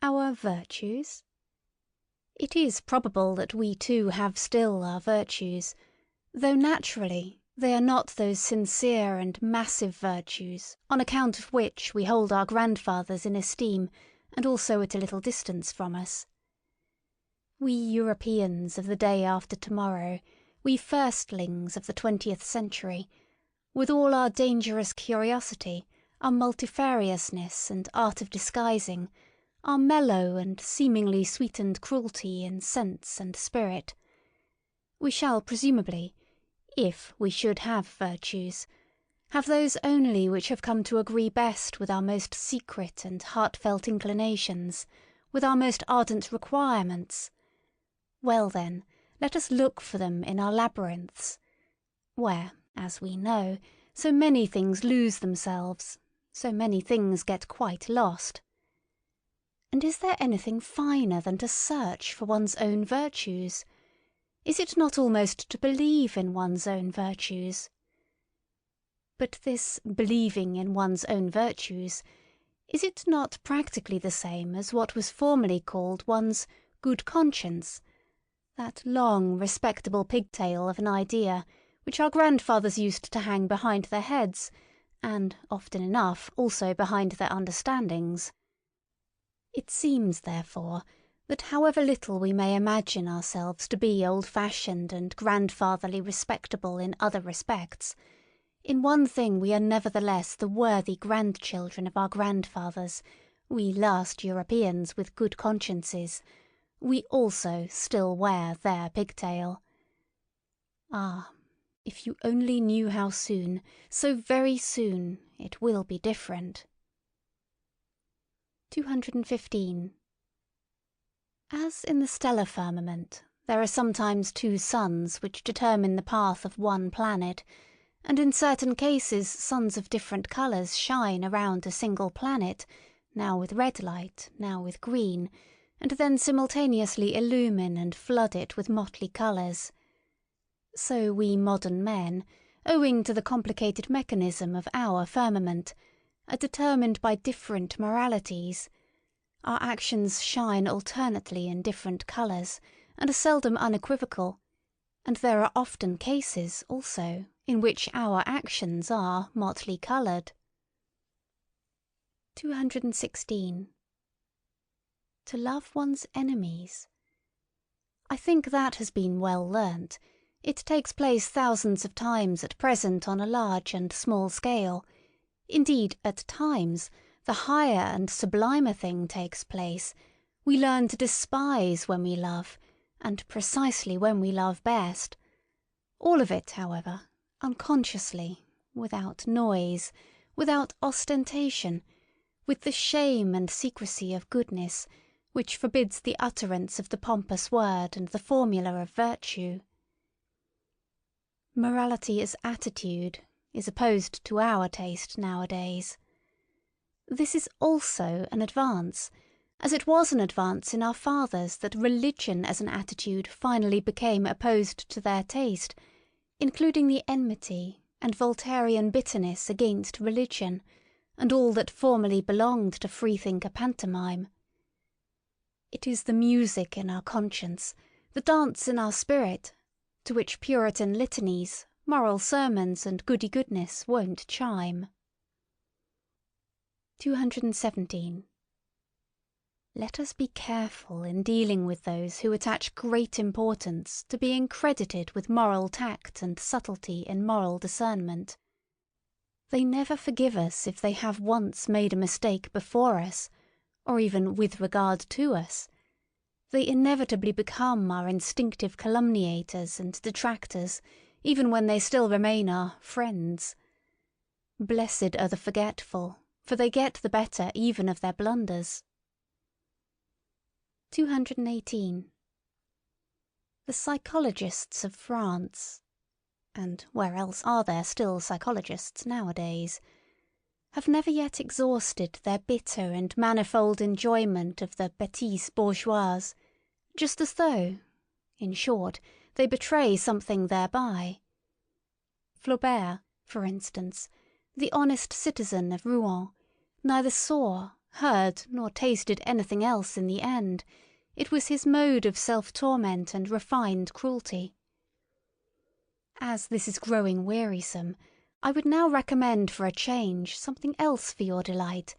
Our virtues? It is probable that we too have still our virtues, though naturally they are not those sincere and massive virtues on account of which we hold our grandfathers in esteem and also at a little distance from us. We Europeans of the day after tomorrow, we firstlings of the 20th century, with all our dangerous curiosity, our multifariousness and art of disguising, our mellow and seemingly sweetened cruelty in sense and spirit, we shall presumably, if we should have virtues, have those only which have come to agree best with our most secret and heartfelt inclinations, with our most ardent requirements. Well then, let us look for them in our labyrinths, where, as we know, so many things lose themselves, so many things get quite lost. And is there anything finer than to search for one's own virtues? Is it not almost to believe in one's own virtues? But this believing in one's own virtues, is it not practically the same as what was formerly called one's good conscience, that long, respectable pigtail of an idea which our grandfathers used to hang behind their heads, and, often enough, also behind their understandings? It seems, therefore, that however little we may imagine ourselves to be old-fashioned and grandfatherly respectable in other respects, in one thing we are nevertheless the worthy grandchildren of our grandfathers, we last Europeans with good consciences. We also still wear their pigtail. Ah, if you only knew how soon, so very soon, it will be different. 215. As in the stellar firmament, there are sometimes two suns which determine the path of one planet, and in certain cases suns of different colours shine around a single planet, now with red light, now with green, and then simultaneously illumine and flood it with motley colours. So we modern men, owing to the complicated mechanism of our firmament, are determined by different moralities. Our actions shine alternately in different colours, and are seldom unequivocal, and there are often cases, also, in which our actions are motley coloured. 216. To love one's enemies. I think that has been well learnt. It takes place thousands of times at present on a large and small scale. Indeed, at times, the higher and sublimer thing takes place. We learn to despise when we love, and precisely when we love best. All of it, however, unconsciously, without noise, without ostentation, with the shame and secrecy of goodness, which forbids the utterance of the pompous word and the formula of virtue. Morality as attitude is opposed to our taste nowadays. This is also an advance, as it was an advance in our fathers that religion as an attitude finally became opposed to their taste, including the enmity and Voltairean bitterness against religion, and all that formerly belonged to freethinker pantomime. It is the music in our conscience, the dance in our spirit, to which Puritan litanies, moral sermons, and goody-goodness won't chime. 217. Let us be careful in dealing with those who attach great importance to being credited with moral tact and subtlety in moral discernment. They never forgive us if they have once made a mistake before us, or even with regard to us. They inevitably become our instinctive calumniators and detractors, even when they still remain our friends. Blessed are the forgetful, for they get the better even of their blunders. 218. The psychologists of France, and where else are there still psychologists nowadays, have never yet exhausted their bitter and manifold enjoyment of the bêtise bourgeoise, just as though, in short, they betray something thereby. Flaubert, for instance, the honest citizen of Rouen, neither saw, heard, nor tasted anything else in the end. It was his mode of self-torment and refined cruelty. As this is growing wearisome, I would now recommend for a change something else for your delight,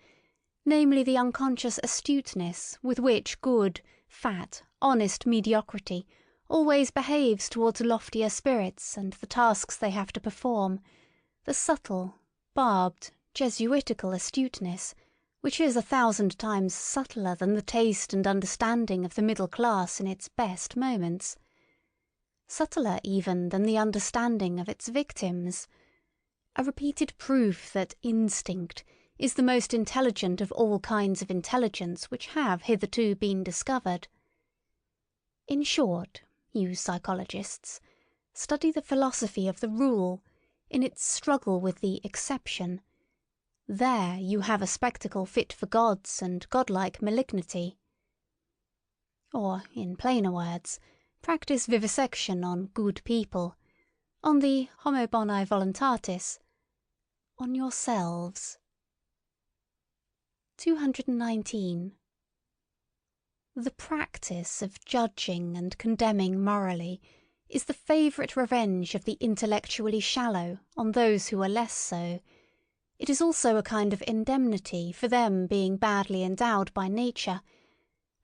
namely the unconscious astuteness with which good, fat, honest mediocrity always behaves towards loftier spirits and the tasks they have to perform, the subtle, barbed, Jesuitical astuteness, which is 1,000 times subtler than the taste and understanding of the middle class in its best moments, subtler even than the understanding of its victims, a repeated proof that instinct is the most intelligent of all kinds of intelligence which have hitherto been discovered. In short, you psychologists, study the philosophy of the rule in its struggle with the exception. There you have a spectacle fit for gods and godlike malignity. Or, in plainer words, practice vivisection on good people, on the homo bonae voluntatis, on yourselves. 219. The practice of judging and condemning morally is the favourite revenge of the intellectually shallow on those who are less so. It is also a kind of indemnity for them being badly endowed by nature,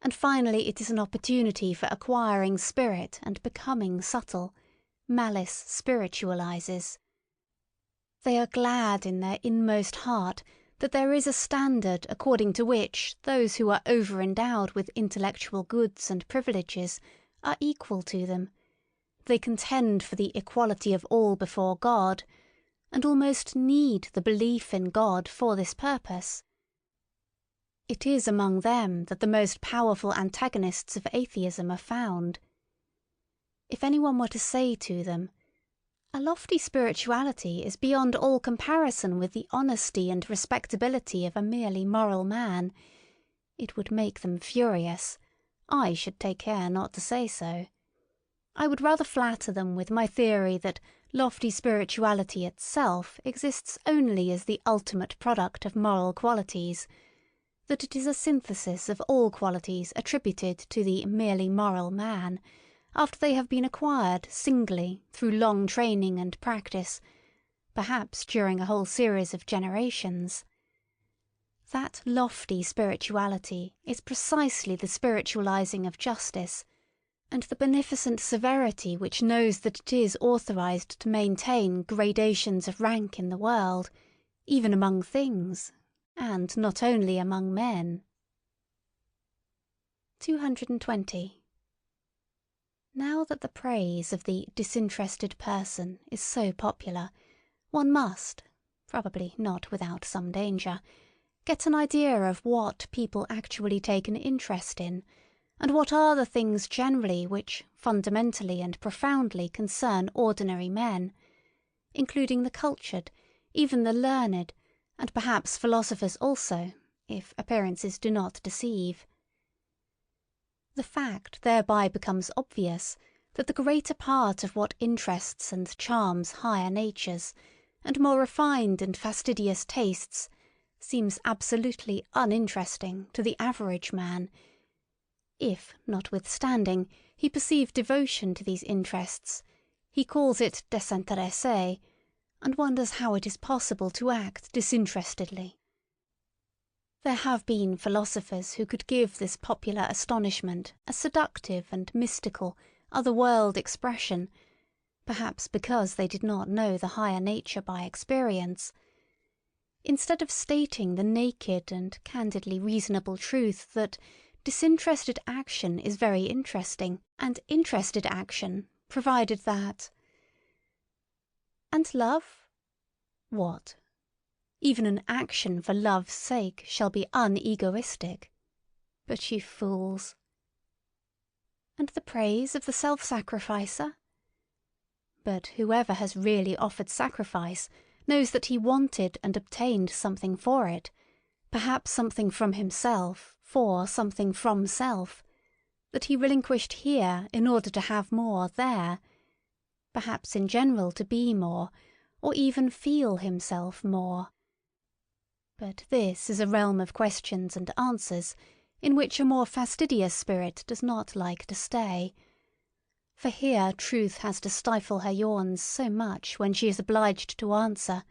and finally it is an opportunity for acquiring spirit and becoming subtle. Malice spiritualizes. They are glad in their inmost heart that there is a standard according to which those who are over-endowed with intellectual goods and privileges are equal to them. They contend for the equality of all before God, and almost need the belief in God for this purpose. It is among them that the most powerful antagonists of atheism are found. If anyone were to say to them, "A lofty spirituality is beyond all comparison with the honesty and respectability of a merely moral man," it would make them furious. I should take care not to say so. I would rather flatter them with my theory that lofty spirituality itself exists only as the ultimate product of moral qualities, that it is a synthesis of all qualities attributed to the merely moral man, after they have been acquired singly through long training and practice, perhaps during a whole series of generations. That lofty spirituality is precisely the spiritualizing of justice, and the beneficent severity which knows that it is authorized to maintain gradations of rank in the world, even among things, and not only among men. 220. Now that the praise of the disinterested person is so popular, one must, probably not without some danger, get an idea of what people actually take an interest in, and what are the things generally which fundamentally and profoundly concern ordinary men, including the cultured, even the learned, and perhaps philosophers also, if appearances do not deceive. The fact thereby becomes obvious that the greater part of what interests and charms higher natures, and more refined and fastidious tastes, seems absolutely uninteresting to the average man, if, notwithstanding, he perceive devotion to these interests, he calls it désintéressé, and wonders how it is possible to act disinterestedly. There have been philosophers who could give this popular astonishment a seductive and mystical, other-world expression, perhaps because they did not know the higher nature by experience. Instead of stating the naked and candidly reasonable truth that disinterested action is very interesting, and interested action, provided that... And love? What? Even an action for love's sake shall be unegoistic. But you fools. And the praise of the self-sacrificer? But whoever has really offered sacrifice knows that he wanted and obtained something for it, perhaps something from himself, for something from self, that he relinquished here in order to have more there, perhaps in general to be more, or even feel himself more. But this is a realm of questions and answers in which a more fastidious spirit does not like to stay. For here truth has to stifle her yawns so much when she is obliged to answer.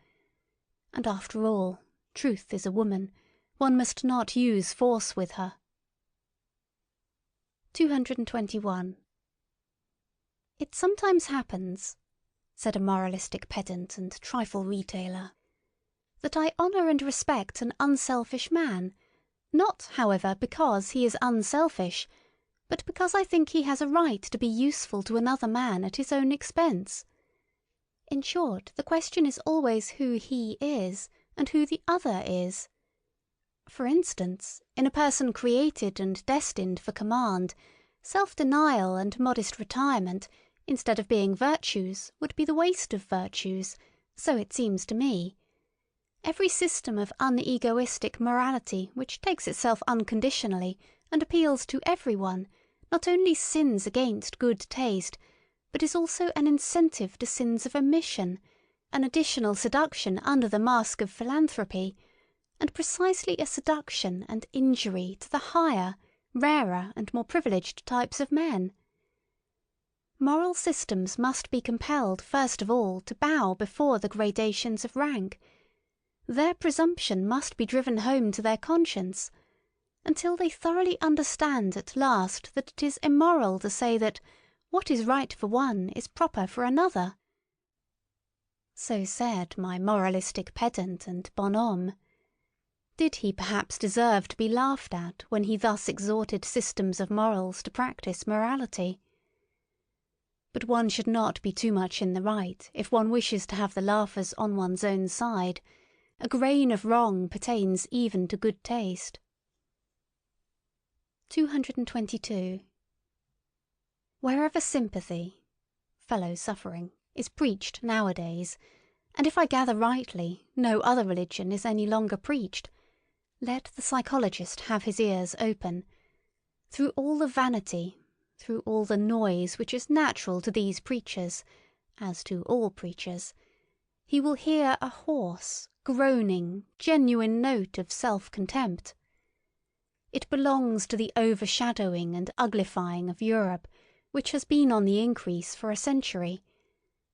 And after all, truth is a woman. One must not use force with her. 221. It sometimes happens, said a moralistic pedant and trifle retailer, that I honour and respect an unselfish man, not, however, because he is unselfish, but because I think he has a right to be useful to another man at his own expense. In short, the question is always who he is, and who the other is. For instance, in a person created and destined for command, self-denial and modest retirement, instead of being virtues, would be the waste of virtues, so it seems to me. Every system of unegoistic morality which takes itself unconditionally and appeals to everyone not only sins against good taste, but is also an incentive to sins of omission, an additional seduction under the mask of philanthropy, and precisely a seduction and injury to the higher, rarer, and more privileged types of men. Moral systems must be compelled first of all to bow before the gradations of rank. Their presumption must be driven home to their conscience, until they thoroughly understand at last that it is immoral to say that what is right for one is proper for another. So said my moralistic pedant and bonhomme. Did he perhaps deserve to be laughed at when he thus exhorted systems of morals to practice morality? But one should not be too much in the right if one wishes to have the laughers on one's own side. A grain of wrong pertains even to good taste. 222. Wherever sympathy, fellow suffering, is preached nowadays, and if I gather rightly, no other religion is any longer preached, let the psychologist have his ears open. Through all the vanity, through all the noise which is natural to these preachers, as to all preachers, he will hear a hoarse, groaning, genuine note of self-contempt. It belongs to the overshadowing and uglifying of Europe, which has been on the increase for a century,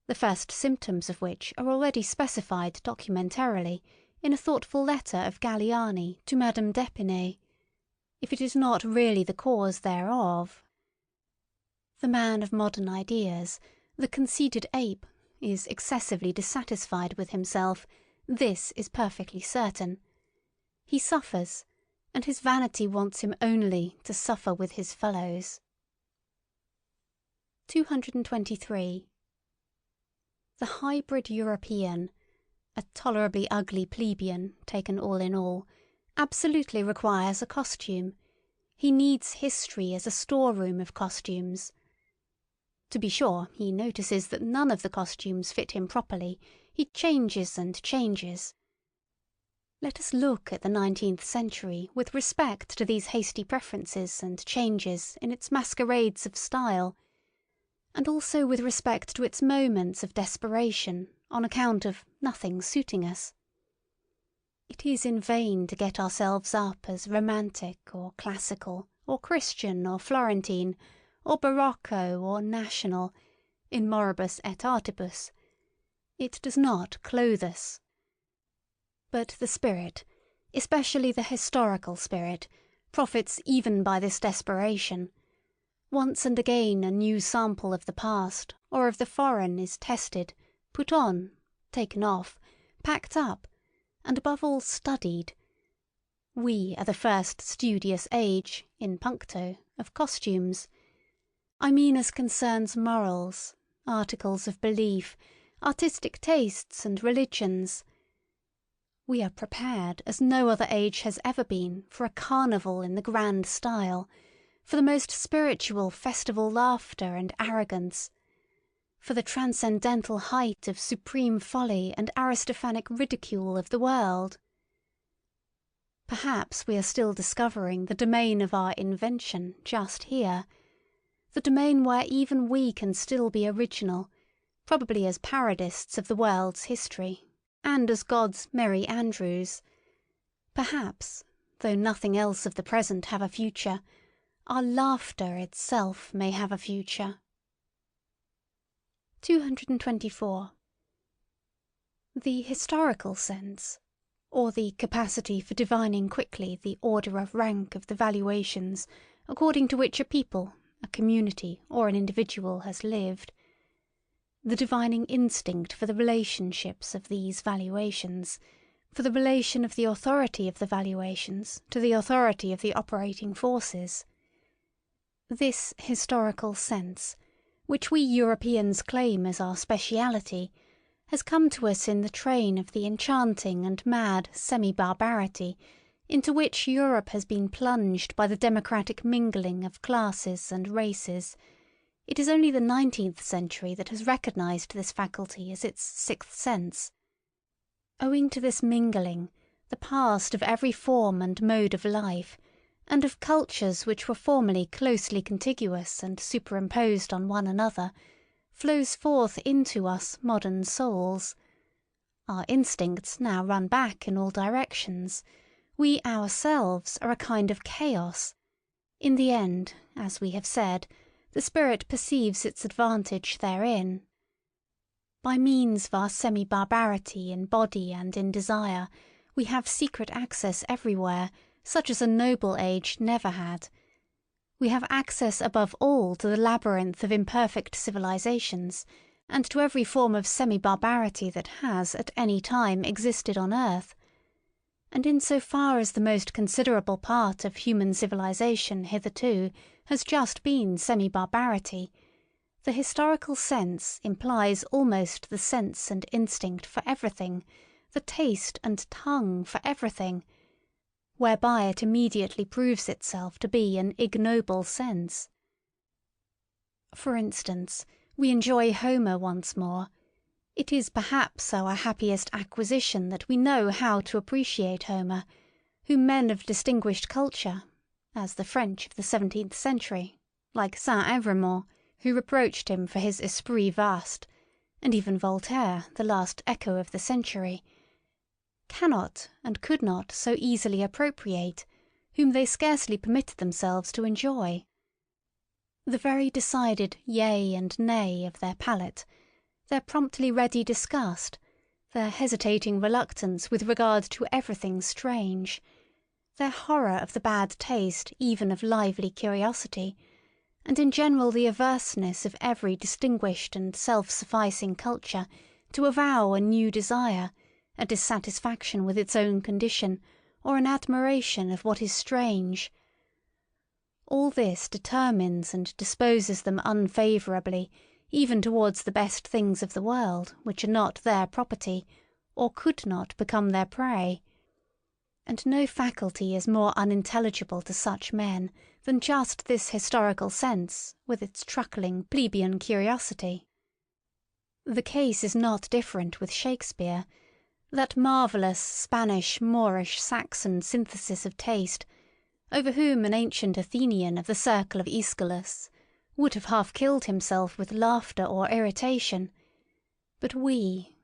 the first symptoms of which are already specified documentarily in a thoughtful letter of Galliani to Madame d'Épinay, if it is not really the cause thereof. The man of modern ideas, the conceited ape, is excessively dissatisfied with himself, this is perfectly certain. He suffers, and his vanity wants him only to suffer with his fellows. 223. The hybrid European, a tolerably ugly plebeian, taken all in all, absolutely requires a costume. He needs history as a storeroom of costumes. To be sure, he notices that none of the costumes fit him properly. He changes and changes. Let us look at the 19th century with respect to these hasty preferences and changes in its masquerades of style, and also with respect to its moments of desperation on account of nothing suiting us. It is in vain to get ourselves up as romantic or classical or Christian or Florentine or Barocco or national, in moribus et artibus. It does not clothe us. But the spirit, especially the historical spirit, profits even by this desperation. Once and again a new sample of the past or of the foreign is tested, put on, taken off, packed up, and above all studied. We are the first studious age, in puncto, of costumes. I mean as concerns morals, articles of belief, artistic tastes and religions. We are prepared as no other age has ever been for a carnival in the grand style, for the most spiritual festival laughter and arrogance, for the transcendental height of supreme folly and Aristophanic ridicule of the world. Perhaps we are still discovering the domain of our invention just here, the domain where even we can still be original, probably as parodists of the world's history, and as God's merry andrews. Perhaps, though nothing else of the present have a future, our laughter itself may have a future. 224. The historical sense, or the capacity for divining quickly the order of rank of the valuations according to which a people, a community, or an individual has lived. The divining instinct for the relationships of these valuations, for the relation of the authority of the valuations to the authority of the operating forces. This historical sense, which we Europeans claim as our speciality, has come to us in the train of the enchanting and mad semi-barbarity into which Europe has been plunged by the democratic mingling of classes and races. It is only the 19th century that has recognised this faculty as its sixth sense. Owing to this mingling, the past of every form and mode of life, and of cultures which were formerly closely contiguous and superimposed on one another, flows forth into us modern souls. Our instincts now run back in all directions. We ourselves are a kind of chaos. In the end, as we have said, the spirit perceives its advantage therein. By means of our semi-barbarity in body and in desire, we have secret access everywhere, such as a noble age never had. We have access above all to the labyrinth of imperfect civilizations, and to every form of semi-barbarity that has at any time existed on earth. And in so far as the most considerable part of human civilization hitherto has just been semi-barbarity, the historical sense implies almost the sense and instinct for everything, the taste and tongue for everything, whereby it immediately proves itself to be an ignoble sense. For instance, we enjoy Homer once more. It is perhaps our happiest acquisition that we know how to appreciate Homer, whom men of distinguished culture, as the French of the 17th century, like Saint-Evremond, who reproached him for his esprit vaste, and even Voltaire, the last echo of the century, cannot and could not so easily appropriate, whom they scarcely permitted themselves to enjoy. The very decided yea and nay of their palate, their promptly ready disgust, their hesitating reluctance with regard to everything strange, their horror of the bad taste even of lively curiosity, and in general the averseness of every distinguished and self-sufficing culture to avow a new desire, a dissatisfaction with its own condition, or an admiration of what is strange. All this determines and disposes them unfavourably, even towards the best things of the world, which are not their property, or could not become their prey. And no faculty is more unintelligible to such men than just this historical sense, with its truckling plebeian curiosity. The case is not different with Shakespeare. That marvellous Spanish, Moorish, Saxon synthesis of taste, over whom an ancient Athenian of the circle of Aeschylus would have half killed himself with laughter or irritation. But we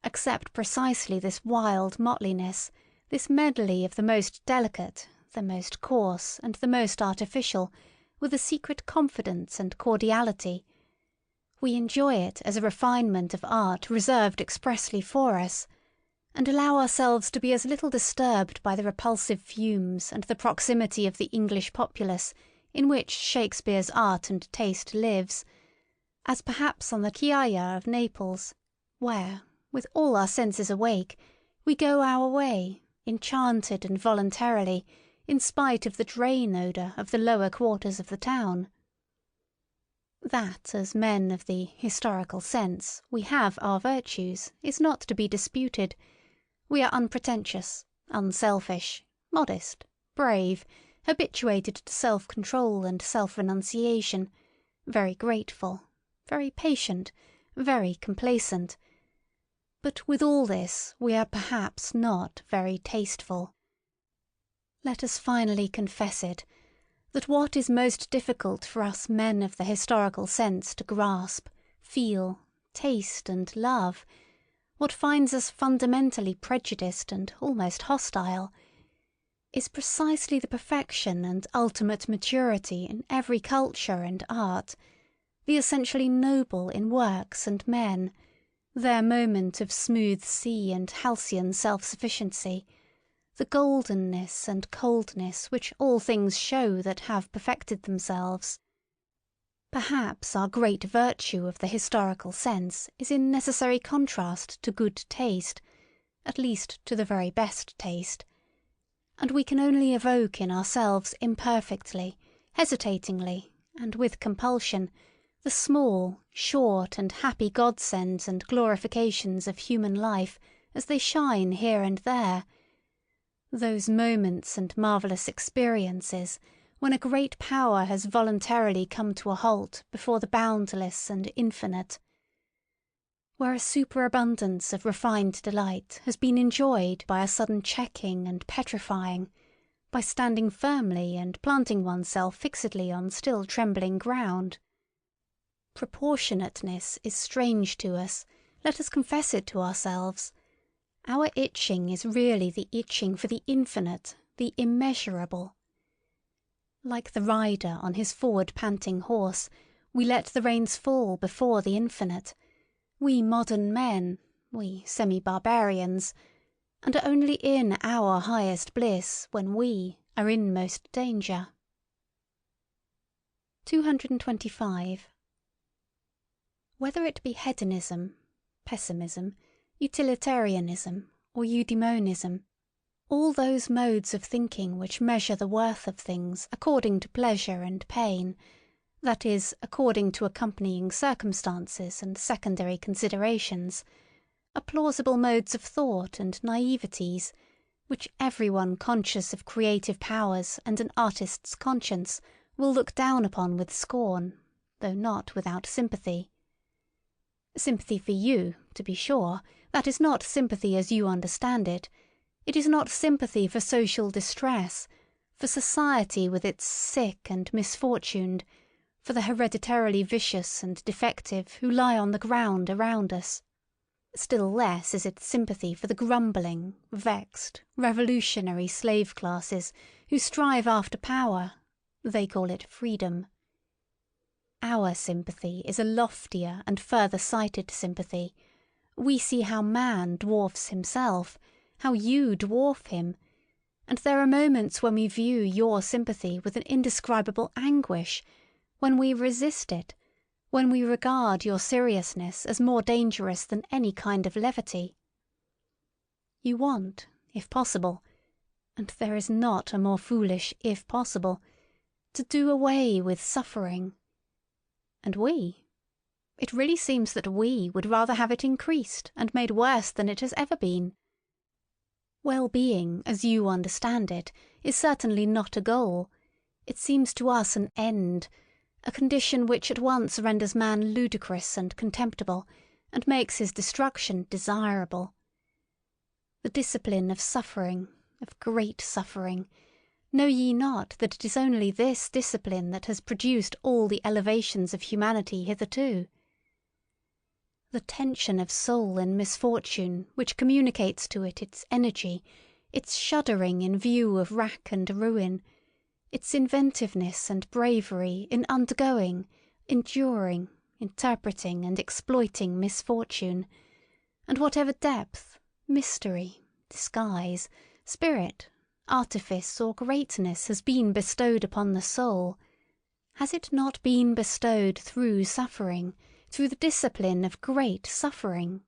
accept precisely this wild motleynesss, this medley of the most delicate, the most coarse, and the most artificial, with a secret confidence and cordiality. We enjoy it as a refinement of art reserved expressly for us, and allow ourselves to be as little disturbed by the repulsive fumes and the proximity of the English populace in which Shakespeare's art and taste lives, as perhaps on the Chiaia of Naples, where, with all our senses awake, we go our way, enchanted and voluntarily, in spite of the drain odour of the lower quarters of the town. That, as men of the historical sense, we have our virtues, is not to be disputed. We are unpretentious, unselfish, modest, brave, habituated to self-control and self-renunciation, very grateful, very patient, very complacent. But with all this we are perhaps not very tasteful. Let us finally confess it, that what is most difficult for us men of the historical sense to grasp, feel, taste, and love, what finds us fundamentally prejudiced and almost hostile, is precisely the perfection and ultimate maturity in every culture and art, the essentially noble in works and men, their moment of smooth sea and halcyon self-sufficiency, the goldenness and coldness which all things show that have perfected themselves. Perhaps our great virtue of the historical sense is in necessary contrast to good taste, at least to the very best taste, and we can only evoke in ourselves imperfectly, hesitatingly, and with compulsion, the small, short, and happy godsends and glorifications of human life as they shine here and there, those moments and marvellous experiences when a great power has voluntarily come to a halt before the boundless and infinite, where a superabundance of refined delight has been enjoyed by a sudden checking and petrifying, by standing firmly and planting oneself fixedly on still trembling ground. Proportionateness is strange to us, let us confess it to ourselves. Our itching is really the itching for the infinite, the immeasurable. Like the rider on his forward panting horse, we let the reins fall before the infinite, we modern men, we semi-barbarians, and are only in our highest bliss when we are in most danger. 225. Whether it be hedonism, pessimism, utilitarianism, or eudaimonism, all those modes of thinking which measure the worth of things according to pleasure and pain, that is, according to accompanying circumstances and secondary considerations, are plausible modes of thought and naiveties, which everyone conscious of creative powers and an artist's conscience will look down upon with scorn, though not without sympathy. Sympathy for you, to be sure, that is not sympathy as you understand it. It is not sympathy for social distress, for society with its sick and misfortuned, for the hereditarily vicious and defective who lie on the ground around us. Still less is it sympathy for the grumbling, vexed, revolutionary slave classes who strive after power. They call it freedom. Our sympathy is a loftier and further-sighted sympathy. We see how man dwarfs himself, how you dwarf him, and there are moments when we view your sympathy with an indescribable anguish, when we resist it, when we regard your seriousness as more dangerous than any kind of levity. You want, if possible, and there is not a more foolish if possible, to do away with suffering. And it really seems that we would rather have it increased and made worse than it has ever been. Well-being, as you understand it, is certainly not a goal. It seems to us an end, a condition which at once renders man ludicrous and contemptible, and makes his destruction desirable. The discipline of suffering, of great suffering, know ye not that it is only this discipline that has produced all the elevations of humanity hitherto? The tension of soul in misfortune which communicates to it its energy, its shuddering in view of wrack and ruin, its inventiveness and bravery in undergoing, enduring, interpreting and exploiting misfortune, and whatever depth, mystery, disguise, spirit, artifice or greatness has been bestowed upon the soul, has it not been bestowed through suffering, through the discipline of great suffering?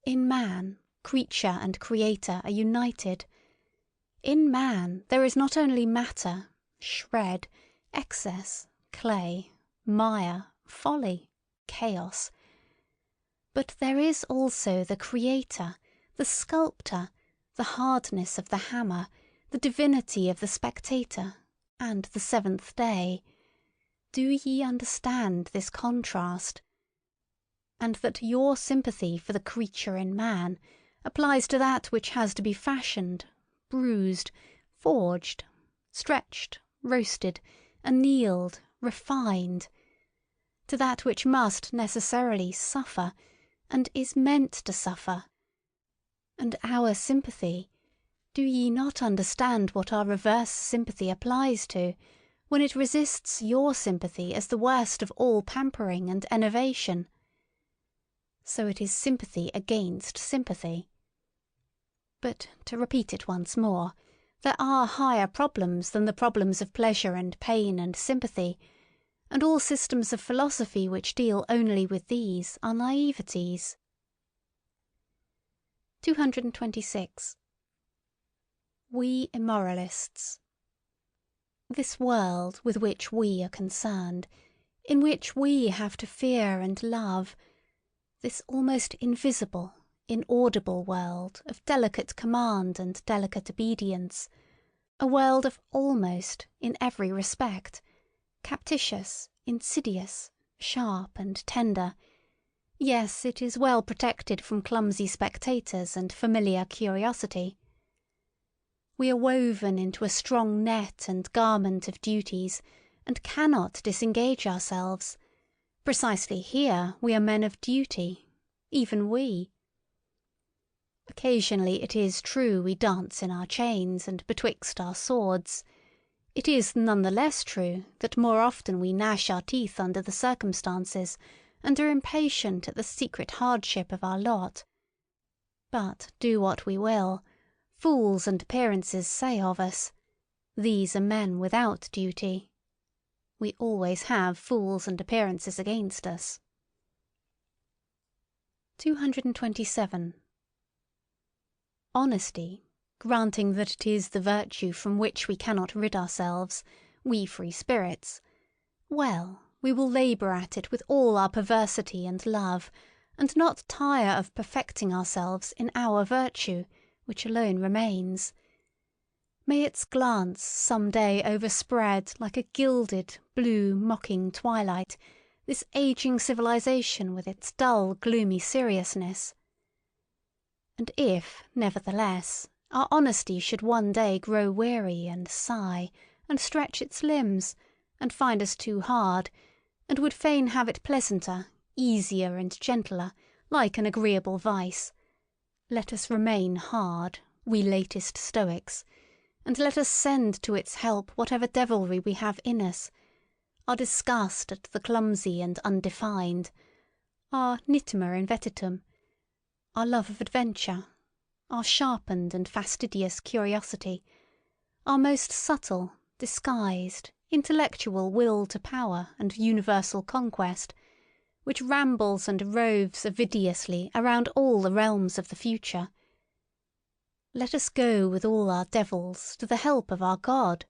In man, creature and creator are united. In man there is not only matter, shred, excess, clay, mire, folly, chaos, but there is also the creator, the sculptor, the hardness of the hammer, the divinity of the spectator, and the seventh day. Do ye understand this contrast? And that your sympathy for the creature in man applies to that which has to be fashioned, bruised, forged, stretched, roasted, annealed, refined, to that which must necessarily suffer, and is meant to suffer. And our sympathy, Do ye not understand what our reverse sympathy applies to, when it resists your sympathy as the worst of all pampering and enervation? So it is sympathy against sympathy. But to repeat it once more, there are higher problems than the problems of pleasure and pain and sympathy, and all systems of philosophy which deal only with these are naiveties. 226. We immoralists. This world with which we are concerned, in which we have to fear and love, this almost invisible, inaudible world of delicate command and delicate obedience, a world of almost in every respect, captious, insidious, sharp and tender. Yes, it is well protected from clumsy spectators and familiar curiosity. We are woven into a strong net and garment of duties, and cannot disengage ourselves. Precisely here we are men of duty, even we. Occasionally it is true we dance in our chains and betwixt our swords. It is none the less true that more often we gnash our teeth under the circumstances, and are impatient at the secret hardship of our lot. But do what we will, fools and appearances say of us, "These are men without duty." We always have fools and appearances against us. 227. Honesty, granting that it is the virtue from which we cannot rid ourselves, we free spirits, well, we will labour at it with all our perversity and love, and not tire of perfecting ourselves in our virtue, which alone remains. May its glance some day overspread like a gilded, blue, mocking twilight this ageing civilization with its dull, gloomy seriousness. And if, nevertheless, our honesty should one day grow weary and sigh, and stretch its limbs, and find us too hard, and would fain have it pleasanter, easier, and gentler, like an agreeable vice, let us remain hard, we latest Stoics, and let us send to its help whatever devilry we have in us, our disgust at the clumsy and undefined, our nittima invetitum, our love of adventure, our sharpened and fastidious curiosity, our most subtle, disguised, intellectual will to power and universal conquest, which rambles and roves avidiously around all the realms of the future. Let us go with all our devils to the help of our God.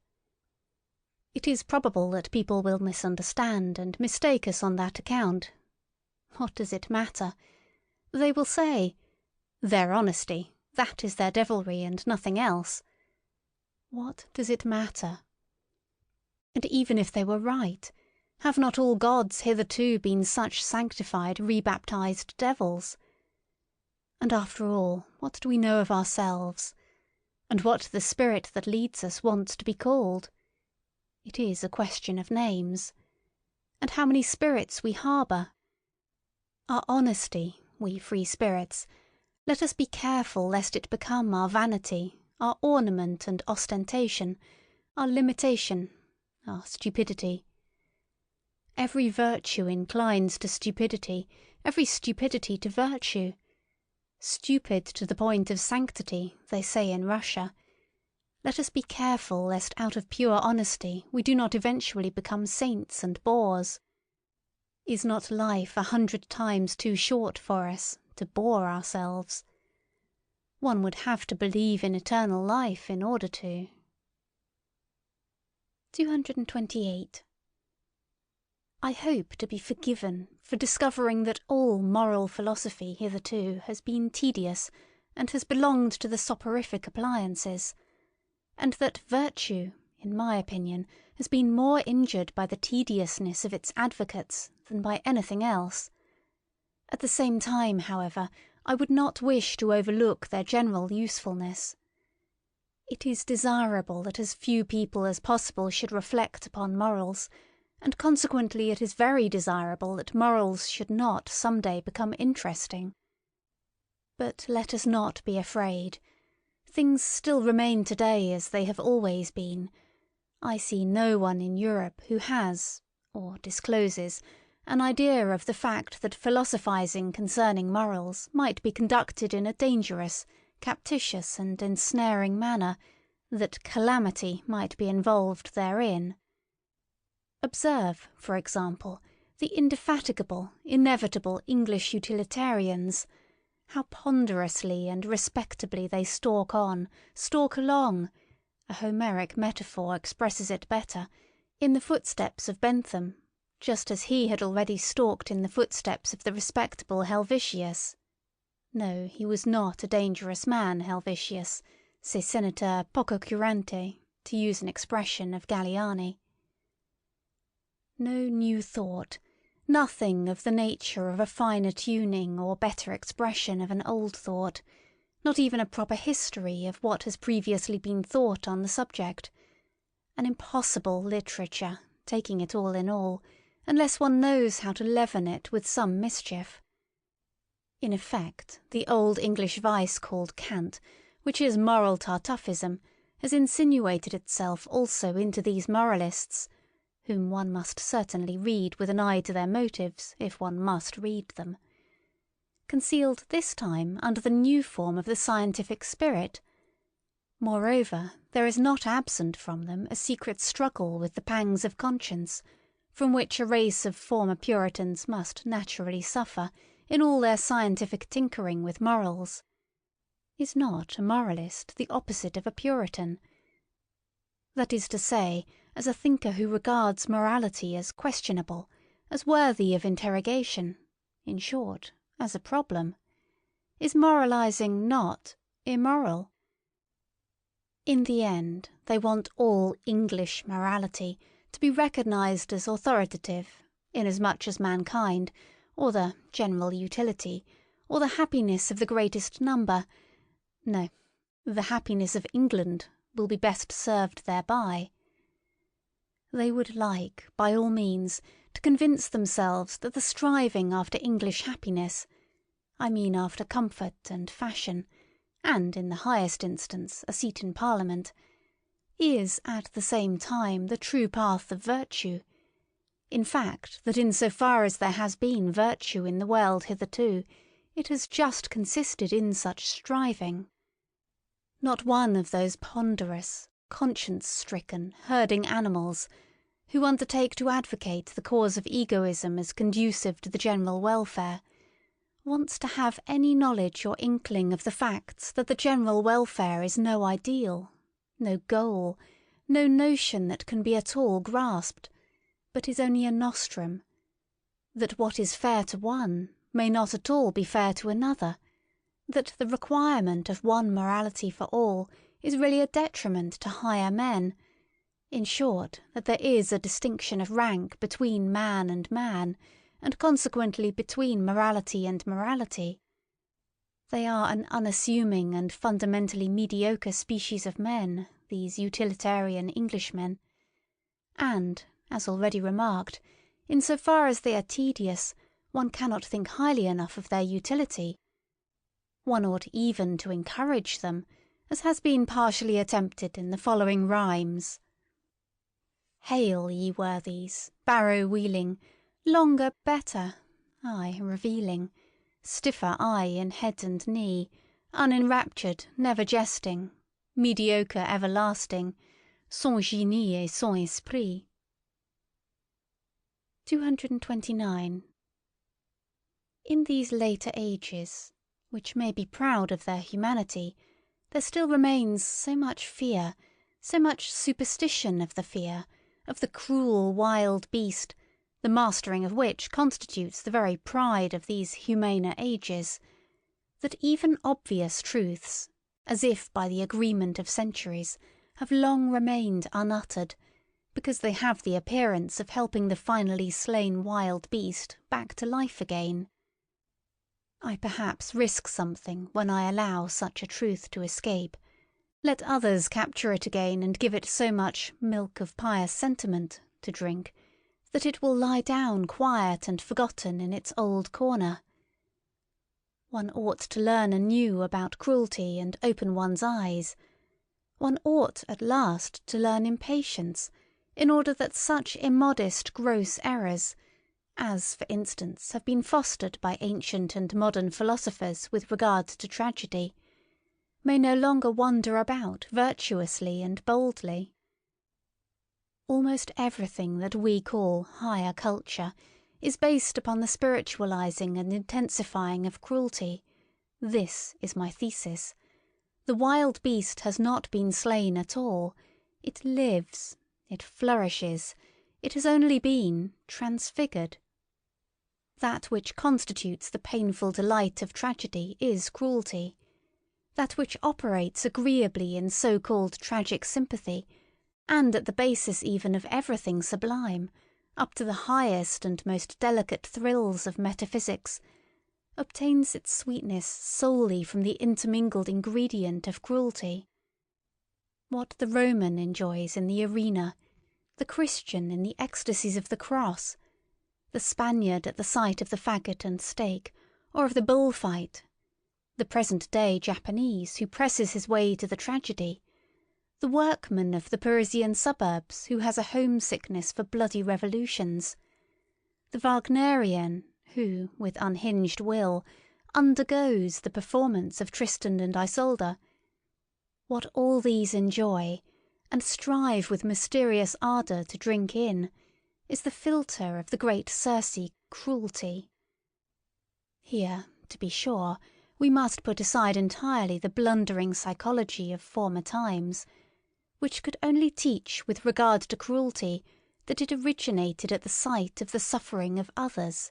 It is probable that people will misunderstand and mistake us on that account. What does it matter? They will say, "Their honesty, that is their devilry and nothing else." What does it matter? And even if they were right, have not all gods hitherto been such sanctified, rebaptized devils? And after all, what do we know of ourselves? And what the spirit that leads us wants to be called? It is a question of names. And how many spirits we harbour? Our honesty, we free spirits, let us be careful lest it become our vanity, our ornament and ostentation, our limitation, our stupidity. Every virtue inclines to stupidity, every stupidity to virtue. Stupid to the point of sanctity, they say in Russia. Let us be careful lest out of pure honesty we do not eventually become saints and bores. Is not life 100 times too short for us to bore ourselves? One would have to believe in eternal life in order to. 228. I hope to be forgiven for discovering that all moral philosophy hitherto has been tedious and has belonged to the soporific appliances, and that virtue, in my opinion, has been more injured by the tediousness of its advocates than by anything else. At the same time, however, I would not wish to overlook their general usefulness. It is desirable that as few people as possible should reflect upon morals, and consequently it is very desirable that morals should not some day become interesting. But let us not be afraid. Things still remain today as they have always been. I see no one in Europe who has, or discloses, an idea of the fact that philosophizing concerning morals might be conducted in a dangerous, captious, and ensnaring manner, that calamity might be involved therein. Observe, for example, the indefatigable, inevitable English utilitarians, how ponderously and respectably they stalk on, stalk along, a Homeric metaphor expresses it better, in the footsteps of Bentham, just as he had already stalked in the footsteps of the respectable Helvetius. No, he was not a dangerous man, Helvetius, se senator poco curante, to use an expression of Galliani. No new thought, nothing of the nature of a finer tuning or better expression of an old thought, not even a proper history of what has previously been thought on the subject. An impossible literature, taking it all in all, unless one knows how to leaven it with some mischief. In effect, the old English vice called cant, which is moral Tartuffism, has insinuated itself also into these moralists, whom one must certainly read with an eye to their motives, if one must read them, concealed this time under the new form of the scientific spirit. Moreover, there is not absent from them a secret struggle with the pangs of conscience, from which a race of former Puritans must naturally suffer in all their scientific tinkering with morals. Is not a moralist the opposite of a Puritan? That is to say, as a thinker who regards morality as questionable, as worthy of interrogation, in short, as a problem. Is moralizing not immoral? In the end, they want all English morality to be recognized as authoritative, inasmuch as mankind, or the general utility, or the happiness of the greatest number, no, the happiness of England, will be best served thereby. They would like, by all means, to convince themselves that the striving after English happiness, I mean after comfort and fashion, and in the highest instance a seat in Parliament, is at the same time the true path of virtue. In fact, that in so far as there has been virtue in the world hitherto, it has just consisted in such striving. Not one of those ponderous, conscience-stricken, herding animals, who undertake to advocate the cause of egoism as conducive to the general welfare, wants to have any knowledge or inkling of the facts that the general welfare is no ideal, no goal, no notion that can be at all grasped, but is only a nostrum, that what is fair to one may not at all be fair to another, that the requirement of one morality for all is really a detriment to higher men, in short, that there is a distinction of rank between man, and consequently between morality and morality. They are an unassuming and fundamentally mediocre species of men, these utilitarian Englishmen, and, as already remarked, in so far as they are tedious, one cannot think highly enough of their utility. One ought even to encourage them, as has been partially attempted in the following rhymes. Hail, ye worthies, barrow-wheeling, longer, better, aye, revealing, stiffer, aye, in head and knee, unenraptured, never jesting, mediocre everlasting, sans génie et sans esprit. 229. In these later ages, which may be proud of their humanity, there still remains so much fear, so much superstition of the fear, of the cruel wild beast, the mastering of which constitutes the very pride of these humaner ages, that even obvious truths, as if by the agreement of centuries, have long remained unuttered, because they have the appearance of helping the finally slain wild beast back to life again. I perhaps risk something when I allow such a truth to escape. Let others capture it again and give it so much milk of pious sentiment to drink, that it will lie down quiet and forgotten in its old corner. One ought to learn anew about cruelty and open one's eyes. One ought at last to learn impatience, in order that such immodest gross errors, as, for instance, have been fostered by ancient and modern philosophers with regard to tragedy, may no longer wander about virtuously and boldly. Almost everything that we call higher culture is based upon the spiritualizing and intensifying of cruelty. This is my thesis. The wild beast has not been slain at all. It lives. It flourishes. It has only been transfigured. That which constitutes the painful delight of tragedy is cruelty. That which operates agreeably in so-called tragic sympathy, and at the basis even of everything sublime, up to the highest and most delicate thrills of metaphysics, obtains its sweetness solely from the intermingled ingredient of cruelty. What the Roman enjoys in the arena, the Christian in the ecstasies of the cross, the Spaniard at the sight of the faggot and stake, or of the bullfight, the present-day Japanese who presses his way to the tragedy, the workman of the Parisian suburbs who has a homesickness for bloody revolutions, the Wagnerian who, with unhinged will, undergoes the performance of Tristan and Isolde, what all these enjoy, and strive with mysterious ardour to drink in, is the philtre of the great Circe, cruelty. Here, to be sure, we must put aside entirely the blundering psychology of former times, which could only teach with regard to cruelty that it originated at the sight of the suffering of others.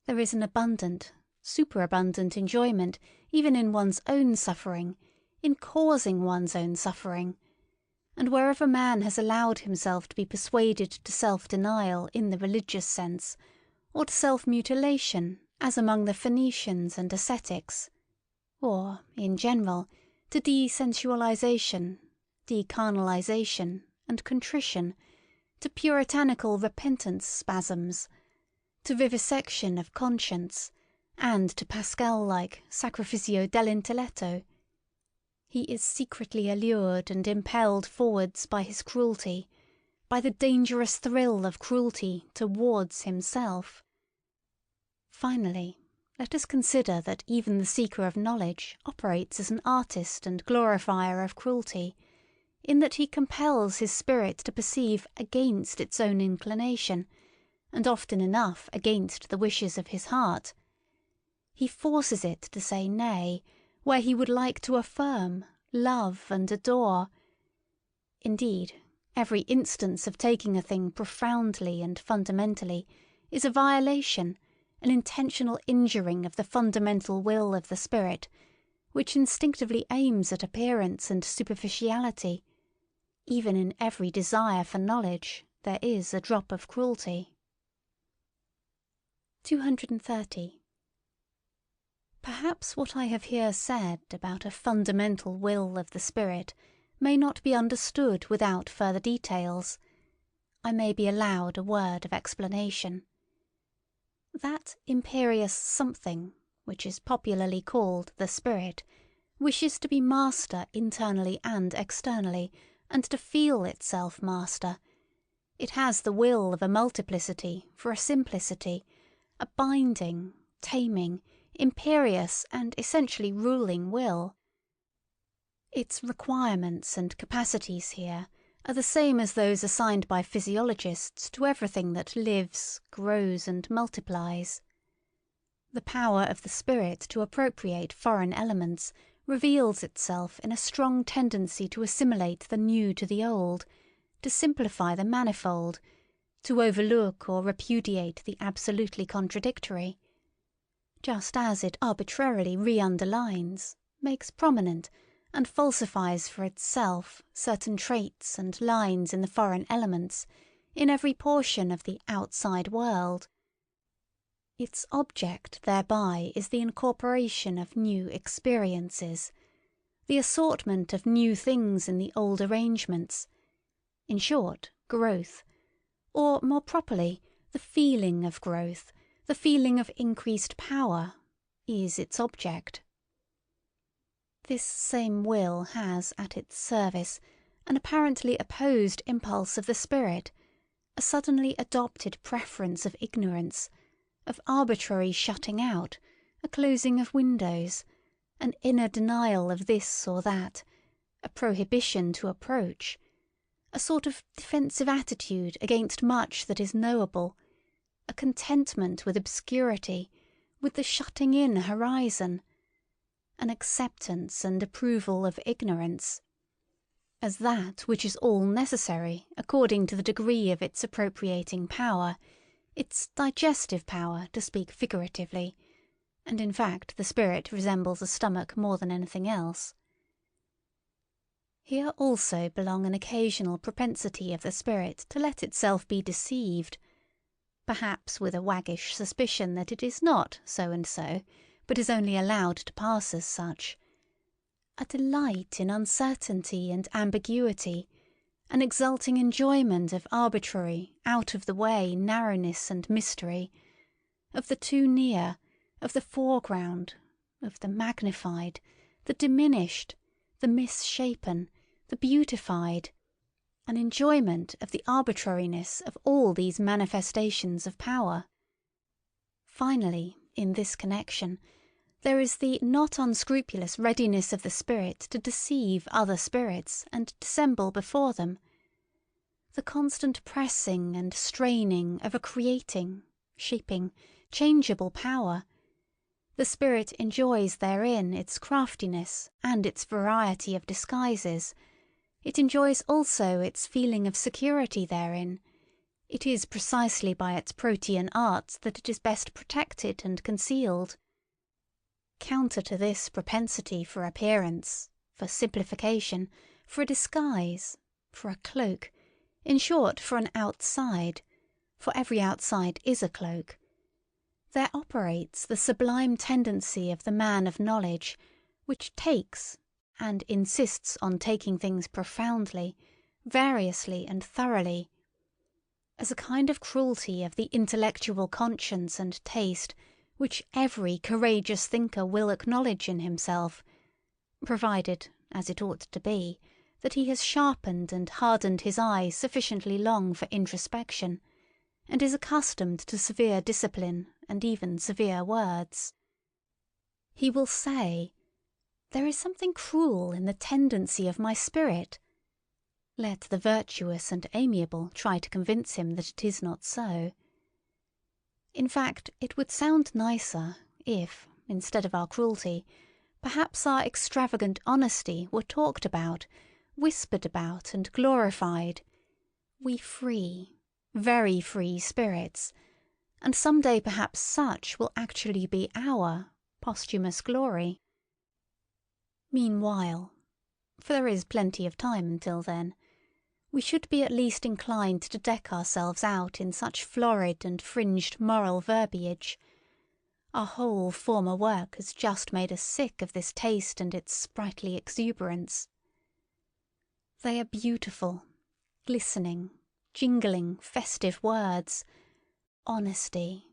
There is an abundant, superabundant enjoyment even in one's own suffering, in causing one's own suffering, and wherever man has allowed himself to be persuaded to self-denial in the religious sense, or to self-mutilation, as among the Phoenicians and ascetics, or, in general, to desensualization, decarnalization, and contrition, to puritanical repentance spasms, to vivisection of conscience, and to Pascal-like sacrificio dell'intelletto, he is secretly allured and impelled forwards by his cruelty, by the dangerous thrill of cruelty towards himself. Finally, let us consider that even the seeker of knowledge operates as an artist and glorifier of cruelty, in that he compels his spirit to perceive against its own inclination, and often enough against the wishes of his heart. He forces it to say nay, where he would like to affirm, love, and adore. Indeed, every instance of taking a thing profoundly and fundamentally is a violation, an intentional injuring of the fundamental will of the spirit, which instinctively aims at appearance and superficiality. Even in every desire for knowledge there is a drop of cruelty. 230. Perhaps what I have here said about a fundamental will of the spirit may not be understood without further details. I may be allowed a word of explanation. That imperious something, which is popularly called the spirit, wishes to be master internally and externally, and to feel itself master. It has the will of a multiplicity for a simplicity, a binding, taming, imperious, and essentially ruling will. Its requirements and capacities here are the same as those assigned by physiologists to everything that lives, grows, and multiplies. The power of the spirit to appropriate foreign elements reveals itself in a strong tendency to assimilate the new to the old, to simplify the manifold, to overlook or repudiate the absolutely contradictory, just as it arbitrarily re-underlines, makes prominent, and falsifies for itself certain traits and lines in the foreign elements, in every portion of the outside world. Its object thereby is the incorporation of new experiences, the assortment of new things in the old arrangements, in short, growth, or more properly, the feeling of growth, the feeling of increased power, is its object. This same will has at its service an apparently opposed impulse of the spirit, a suddenly adopted preference of ignorance, of arbitrary shutting out, a closing of windows, an inner denial of this or that, a prohibition to approach, a sort of defensive attitude against much that is knowable, a contentment with obscurity, with the shutting in horizon, an acceptance and approval of ignorance, as that which is all necessary according to the degree of its appropriating power, its digestive power, to speak figuratively, and in fact the spirit resembles a stomach more than anything else. Here also belong an occasional propensity of the spirit to let itself be deceived, perhaps with a waggish suspicion that it is not so and so, but is only allowed to pass as such, a delight in uncertainty and ambiguity, an exulting enjoyment of arbitrary, out-of-the-way narrowness and mystery, of the too near, of the foreground, of the magnified, the diminished, the misshapen, the beautified, an enjoyment of the arbitrariness of all these manifestations of power. Finally, in this connection, there is the not unscrupulous readiness of the spirit to deceive other spirits and dissemble before them, the constant pressing and straining of a creating, shaping, changeable power. The spirit enjoys therein its craftiness and its variety of disguises. It enjoys also its feeling of security therein. It is precisely by its Protean arts that it is best protected and concealed. Counter to this propensity for appearance, for simplification, for a disguise, for a cloak, in short, for an outside, for every outside is a cloak, there operates the sublime tendency of the man of knowledge, which takes, and insists on taking things profoundly, variously and thoroughly, as a kind of cruelty of the intellectual conscience and taste which every courageous thinker will acknowledge in himself, provided, as it ought to be, that he has sharpened and hardened his eye sufficiently long for introspection, and is accustomed to severe discipline and even severe words. He will say, "There is something cruel in the tendency of my spirit." Let the virtuous and amiable try to convince him that it is not so. In fact, it would sound nicer if, instead of our cruelty, perhaps our extravagant honesty were talked about, whispered about, and glorified. We free, very free spirits, and some day perhaps such will actually be our posthumous glory. Meanwhile, for there is plenty of time until then, we should be at least inclined to deck ourselves out in such florid and fringed moral verbiage. Our whole former work has just made us sick of this taste and its sprightly exuberance. They are beautiful, glistening, jingling, festive words. Honesty,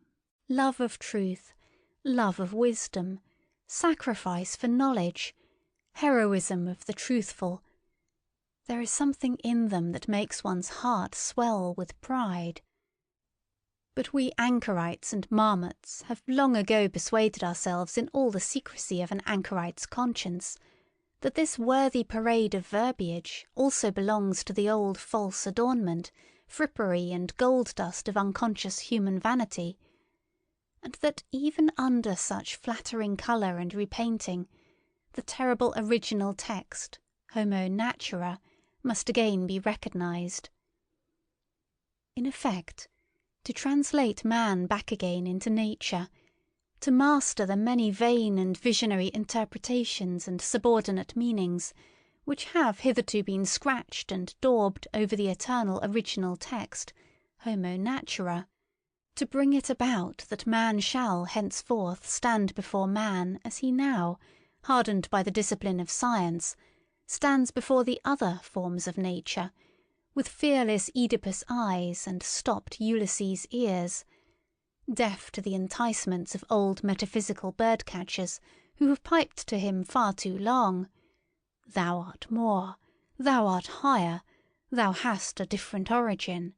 love of truth, love of wisdom, sacrifice for knowledge, heroism of the truthful. There is something in them that makes one's heart swell with pride. But we anchorites and marmots have long ago persuaded ourselves in all the secrecy of an anchorite's conscience that this worthy parade of verbiage also belongs to the old false adornment, frippery and gold dust of unconscious human vanity, and that even under such flattering colour and repainting, the terrible original text, Homo Natura, must again be recognized. In effect, to translate man back again into nature, to master the many vain and visionary interpretations and subordinate meanings which have hitherto been scratched and daubed over the eternal original text, Homo Natura, to bring it about that man shall henceforth stand before man as he now, hardened by the discipline of science, stands before the other forms of nature, with fearless Oedipus eyes and stopped Ulysses ears. deaf to the enticements of old metaphysical bird-catchers who have piped to him far too long. Thou art more, thou art higher, thou hast a different origin.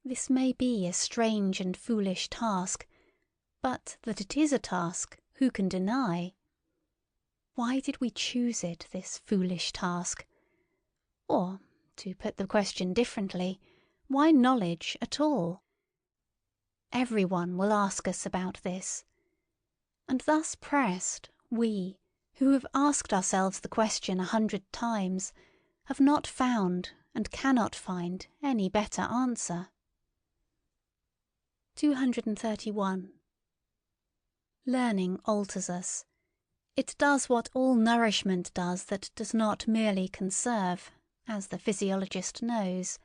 This may be a strange and foolish task, but that it is a task, who can deny? Why did we choose it, this foolish task? Or, to put the question differently, why knowledge at all? Everyone will ask us about this. And thus pressed, we, who have asked ourselves the question 100 times, have not found and cannot find any better answer. 231. Learning alters us. It does what all nourishment does that does not merely conserve, as the physiologist knows.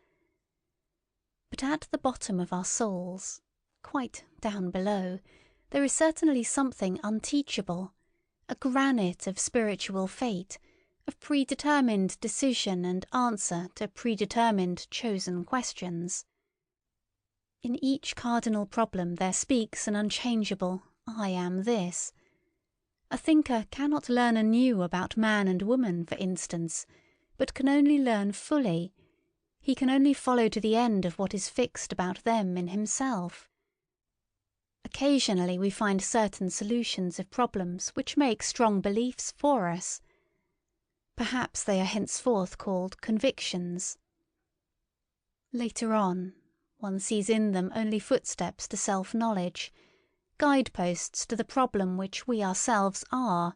But at the bottom of our souls, quite down below, there is certainly something unteachable, a granite of spiritual fate, of predetermined decision and answer to predetermined chosen questions. In each cardinal problem there speaks an unchangeable "I am this." A thinker cannot learn anew about man and woman, for instance, but can only learn fully. He can only follow to the end of what is fixed about them in himself. Occasionally we find certain solutions of problems which make strong beliefs for us. Perhaps they are henceforth called convictions. Later on, one sees in them only footsteps to self-knowledge, guideposts to the problem which we ourselves are,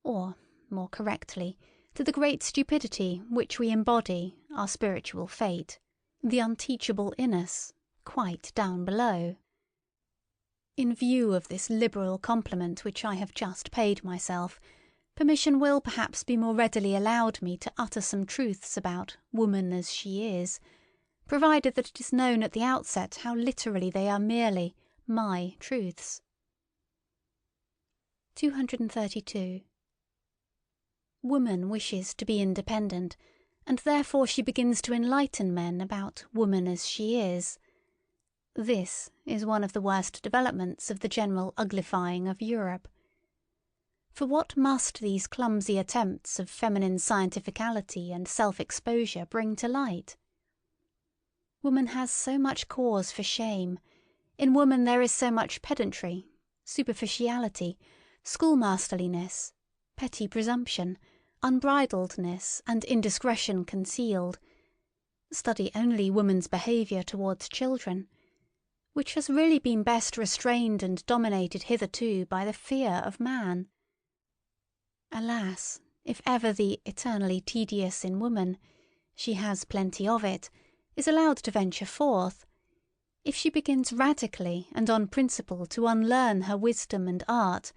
or, more correctly, to the great stupidity which we embody, our spiritual fate, the unteachable in us, quite down below. In view of this liberal compliment which I have just paid myself, permission will perhaps be more readily allowed me to utter some truths about woman as she is, provided that it is known at the outset how literally they are merely my truths. 232. Woman wishes to be independent, and therefore she begins to enlighten men about woman as she is. This is one of the worst developments of the general uglifying of Europe. For what must these clumsy attempts of feminine scientificality and self-exposure bring to light? Woman has so much cause for shame. In woman there is so much pedantry, superficiality, schoolmasterliness, petty presumption, unbridledness, and indiscretion concealed. Study only woman's behaviour towards children, which has really been best restrained and dominated hitherto by the fear of man. Alas, if ever the eternally tedious in woman, she has plenty of it, is allowed to venture forth, if she begins radically and on principle to unlearn her wisdom and art,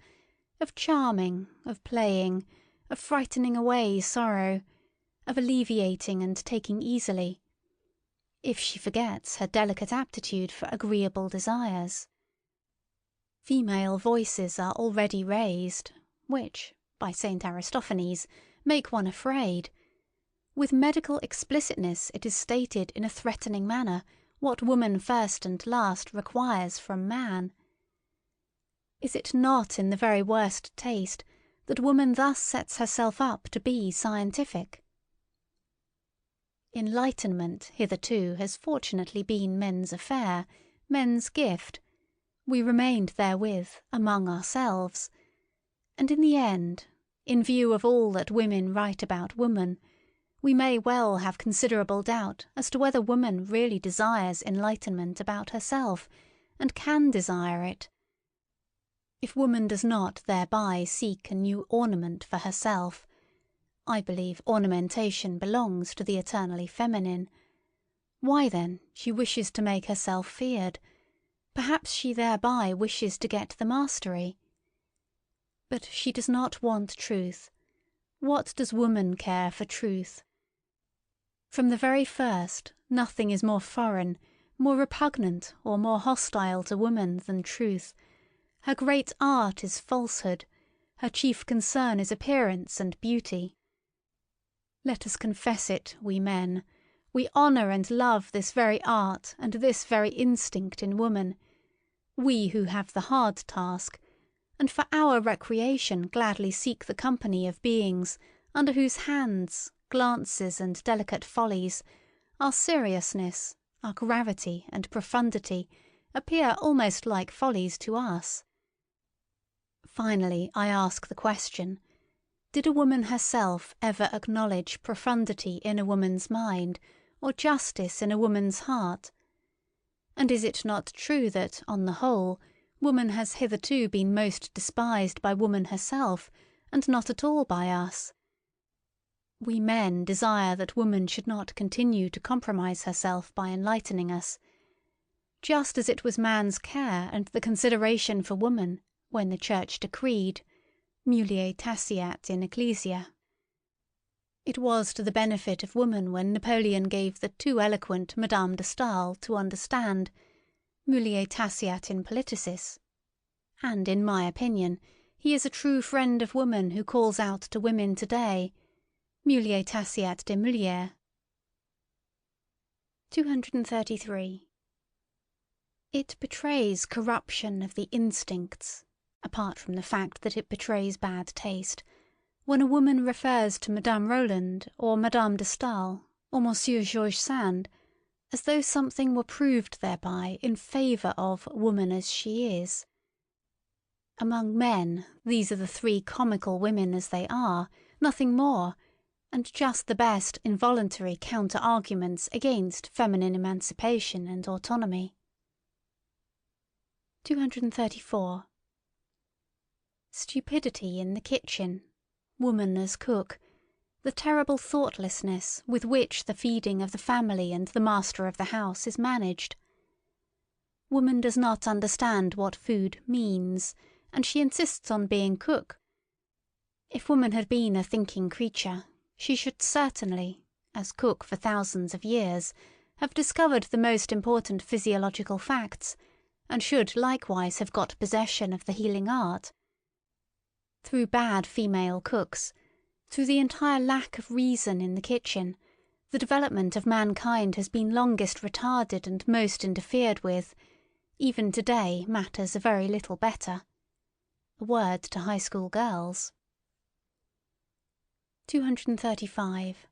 of charming, of playing, of frightening away sorrow, of alleviating and taking easily, if she forgets her delicate aptitude for agreeable desires. Female voices are already raised, which, by St. Aristophanes, make one afraid. With medical explicitness it is stated in a threatening manner what woman first and last requires from man. Is it not in the very worst taste that woman thus sets herself up to be scientific? Enlightenment hitherto has fortunately been men's affair, men's gift. We remained therewith among ourselves. And in the end, in view of all that women write about woman, we may well have considerable doubt as to whether woman really desires enlightenment about herself, and can desire it. If woman does not thereby seek a new ornament for herself, I believe ornamentation belongs to the eternally feminine. Why then she wishes to make herself feared. Perhaps she thereby wishes to get the mastery. But she does not want truth. What does woman care for truth? From the very first, nothing is more foreign, more repugnant, or more hostile to woman than truth. Her great art is falsehood. Her chief concern is appearance and beauty. Let us confess it, we men. We honour and love this very art and this very instinct in woman, we who have the hard task, and for our recreation gladly seek the company of beings under whose hands, glances, and delicate follies our seriousness, our gravity and profundity appear almost like follies to us. Finally, I ask the question, did a woman herself ever acknowledge profundity in a woman's mind, or justice in a woman's heart? And is it not true that, on the whole, woman has hitherto been most despised by woman herself, and not at all by us? We men desire that woman should not continue to compromise herself by enlightening us, just as it was man's care and the consideration for woman, when the Church decreed, mulier taceat in ecclesia. It was to the benefit of woman when Napoleon gave the too eloquent Madame de Stael to understand, mulier taceat in politicis. And in my opinion, he is a true friend of woman who calls out to women today, mulier taceat de mulier. 233. It betrays corruption of the instincts, apart from the fact that it betrays bad taste, when a woman refers to Madame Roland or Madame de Stael or Monsieur Georges Sand, as though something were proved thereby in favour of woman as she is. Among men, these are the three comical women as they are, nothing more, and just the best involuntary counter-arguments against feminine emancipation and autonomy. 234. Stupidity in the kitchen, woman as cook, the terrible thoughtlessness with which the feeding of the family and the master of the house is managed. Woman does not understand what food means, and she insists on being cook. If woman had been a thinking creature, she should certainly, as cook for thousands of years, have discovered the most important physiological facts, and should likewise have got possession of the healing art. Through bad female cooks, through the entire lack of reason in the kitchen, the development of mankind has been longest retarded and most interfered with. Even today matters are very little better. A word to high school girls. 235.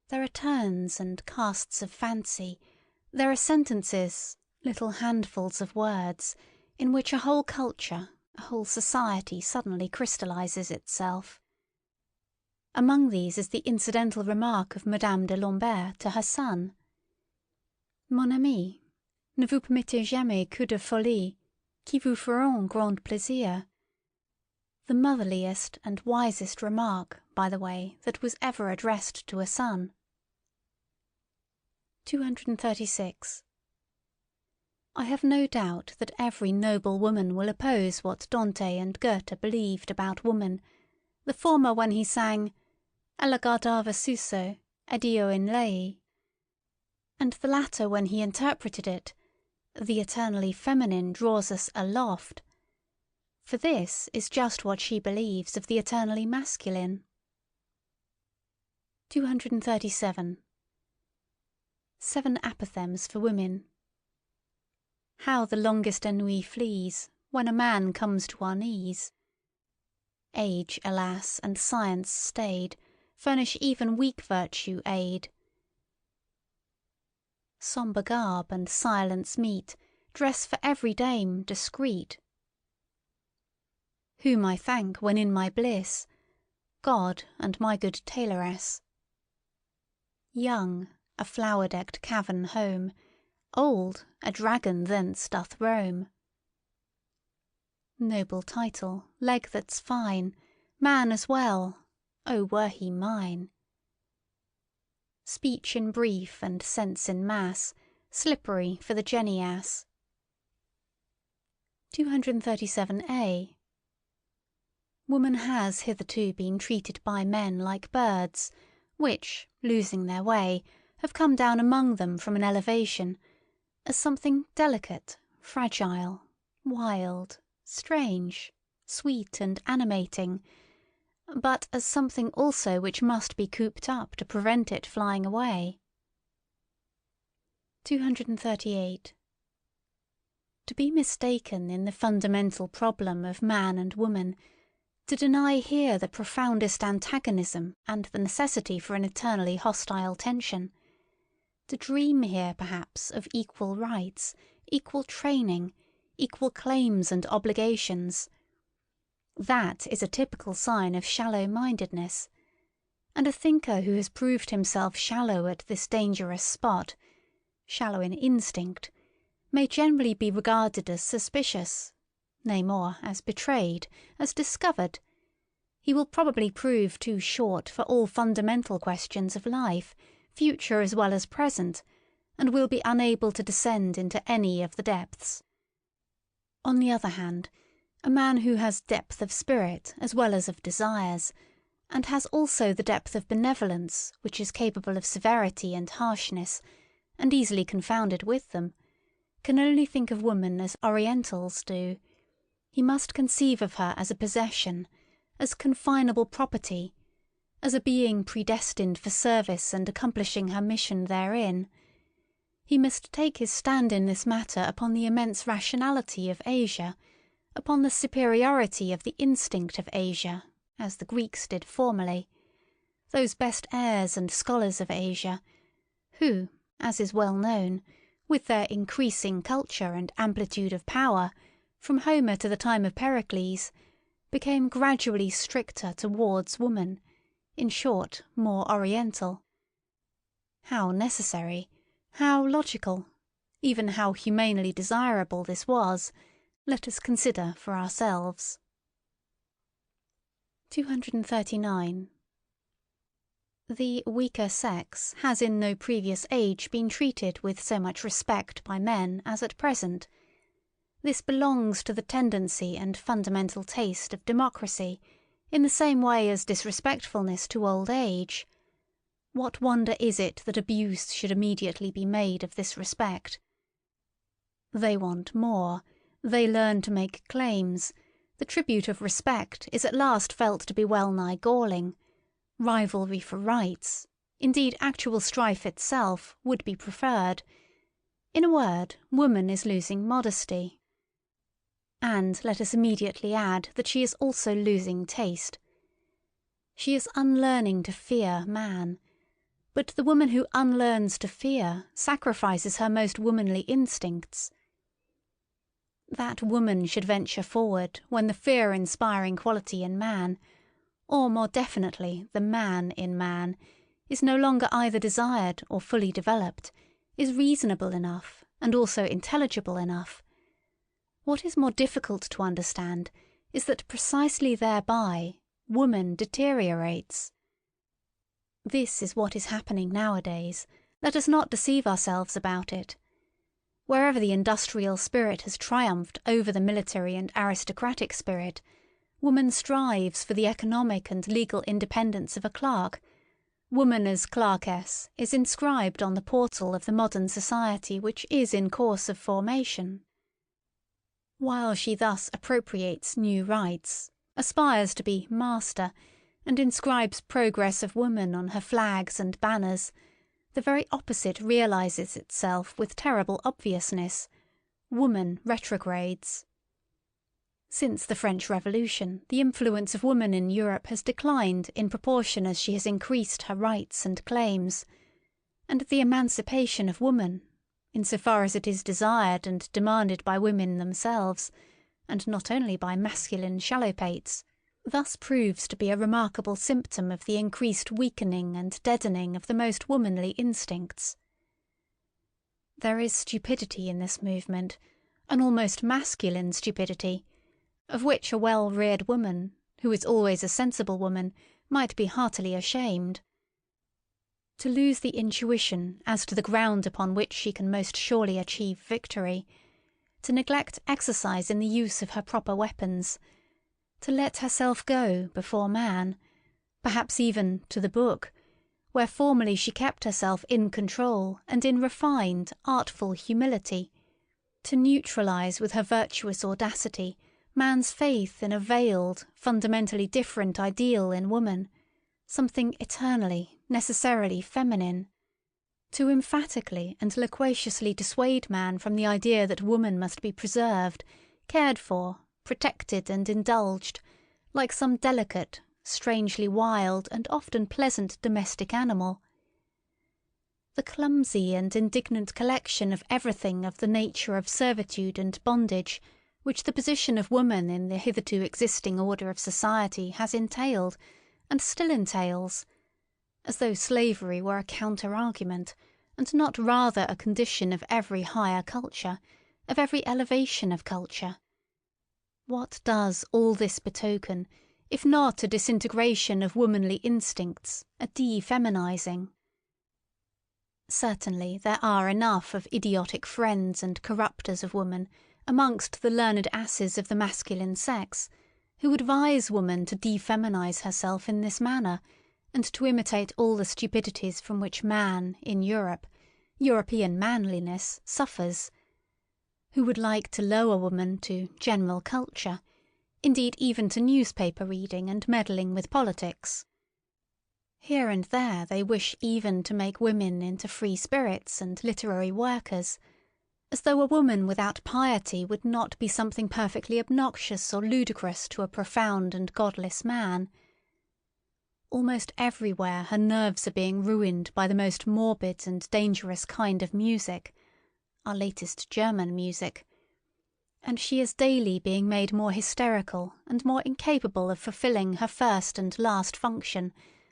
There are turns and casts of fancy, there are sentences, little handfuls of words, in which a whole culture, a whole society suddenly crystallizes itself. Among these is the incidental remark of Madame de Lambert to her son. Mon ami, ne vous permettez jamais que de folies, qui vous feront grand plaisir. The motherliest and wisest remark, by the way, that was ever addressed to a son. 236. I have no doubt that every noble woman will oppose what Dante and Goethe believed about woman, the former when he sang Ella guardava suso, ed io in lei, and the latter when he interpreted it, the eternally feminine draws us aloft, for this is just what she believes of the eternally masculine. 237. 7 apothegms for women. How the longest ennui flees, when a man comes to our knees. Age, alas, and science stayed, furnish even weak virtue aid. Sombre garb and silence meet, dress for every dame discreet. Whom I thank when in my bliss, God and my good tailoress. Young, a flower-decked cavern home, old, a dragon thence doth roam. Noble title, leg that's fine, man as well, oh were he mine. Speech in brief and sense in mass, slippery for the jenny ass. 237a. Woman has hitherto been treated by men like birds, which, losing their way, have come down among them from an elevation, as something delicate, fragile, wild, strange, sweet and animating, but as something also which must be cooped up to prevent it flying away. 238. To be mistaken in the fundamental problem of man and woman, to deny here the profoundest antagonism and the necessity for an eternally hostile tension, to dream here perhaps of equal rights, equal training, equal claims and obligations, that is a typical sign of shallow-mindedness, and a thinker who has proved himself shallow at this dangerous spot, shallow in instinct, may generally be regarded as suspicious, nay more, as betrayed, as discovered. He will probably prove too short for all fundamental questions of life, future as well as present, and will be unable to descend into any of the depths. On the other hand, a man who has depth of spirit as well as of desires, and has also the depth of benevolence which is capable of severity and harshness, and easily confounded with them, can only think of woman as Orientals do. He must conceive of her as a possession, as confinable property, as a being predestined for service and accomplishing her mission therein. He must take his stand in this matter upon the immense rationality of Asia, upon the superiority of the instinct of Asia, as the Greeks did formerly, those best heirs and scholars of Asia, who, as is well known, with their increasing culture and amplitude of power, from Homer to the time of Pericles, became gradually stricter towards woman, in short, more Oriental. How necessary, how logical, even how humanely desirable this was, let us consider for ourselves. 239. The weaker sex has in no previous age been treated with so much respect by men as at present. This belongs to the tendency and fundamental taste of democracy, in the same way as disrespectfulness to old age. What wonder is it that abuse should immediately be made of this respect? They want more, they learn to make claims, the tribute of respect is at last felt to be well-nigh galling. Rivalry for rights, indeed actual strife itself, would be preferred. In a word, woman is losing modesty. And let us immediately add that she is also losing taste. She is unlearning to fear man, but the woman who unlearns to fear sacrifices her most womanly instincts. That woman should venture forward when the fear-inspiring quality in man, or more definitely the man in man, is no longer either desired or fully developed, is reasonable enough and also intelligible enough. What is more difficult to understand is that precisely thereby woman deteriorates. This is what is happening nowadays. Let us not deceive ourselves about it. Wherever the industrial spirit has triumphed over the military and aristocratic spirit, woman strives for the economic and legal independence of a clerk. Woman as clerkess is inscribed on the portal of the modern society which is in course of formation. While she thus appropriates new rights, aspires to be master, and inscribes progress of woman on her flags and banners, the very opposite realizes itself with terrible obviousness. Woman retrogrades. Since the French Revolution, the influence of woman in Europe has declined in proportion as she has increased her rights and claims, and the emancipation of woman, insofar as it is desired and demanded by women themselves, and not only by masculine shallowpates, thus proves to be a remarkable symptom of the increased weakening and deadening of the most womanly instincts. There is stupidity in this movement, an almost masculine stupidity, of which a well-reared woman, who is always a sensible woman, might be heartily ashamed. To lose the intuition as to the ground upon which she can most surely achieve victory, to neglect exercise in the use of her proper weapons, to let herself go before man, perhaps even to the book, where formerly she kept herself in control and in refined, artful humility, to neutralize with her virtuous audacity man's faith in a veiled, fundamentally different ideal in woman, something eternally, necessarily feminine. to emphatically and loquaciously dissuade man from the idea that woman must be preserved, cared for, protected and indulged, like some delicate, strangely wild and often pleasant domestic animal. The clumsy and indignant collection of everything of the nature of servitude and bondage which the position of woman in the hitherto existing order of society has entailed, and still entails, as though slavery were a counter-argument, and not rather a condition of every higher culture, of every elevation of culture. What does all this betoken, if not a disintegration of womanly instincts, a defeminizing? Certainly there are enough of idiotic friends and corrupters of woman amongst the learned asses of the masculine sex, who advise woman to defeminize herself in this manner, and to imitate all the stupidities from which man, in Europe, European manliness, suffers, who would like to lower woman to general culture, indeed even to newspaper reading and meddling with politics. Here and there they wish even to make women into free spirits and literary workers, as though a woman without piety would not be something perfectly obnoxious or ludicrous to a profound and godless man. Almost everywhere her nerves are being ruined by the most morbid and dangerous kind of music, our latest German music, and she is daily being made more hysterical and more incapable of fulfilling her first and last function,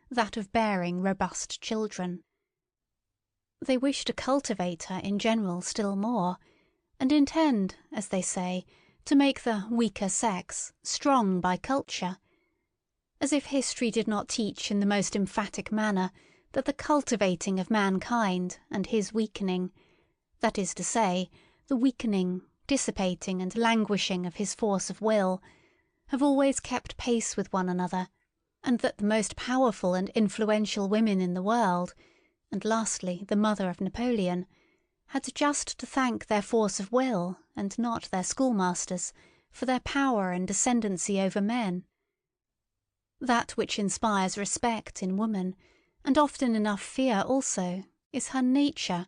that of bearing robust children. They wish to cultivate her in general still more, and intend, as they say, to make the weaker sex strong by culture, as if history did not teach in the most emphatic manner that the cultivating of mankind and his weakening, that is to say, the weakening, dissipating and languishing of his force of will, have always kept pace with one another, and that the most powerful and influential women in the world, and lastly the mother of Napoleon, had just to thank their force of will, and not their schoolmasters, for their power and ascendancy over men. That which inspires respect in woman, and often enough fear also, is her nature,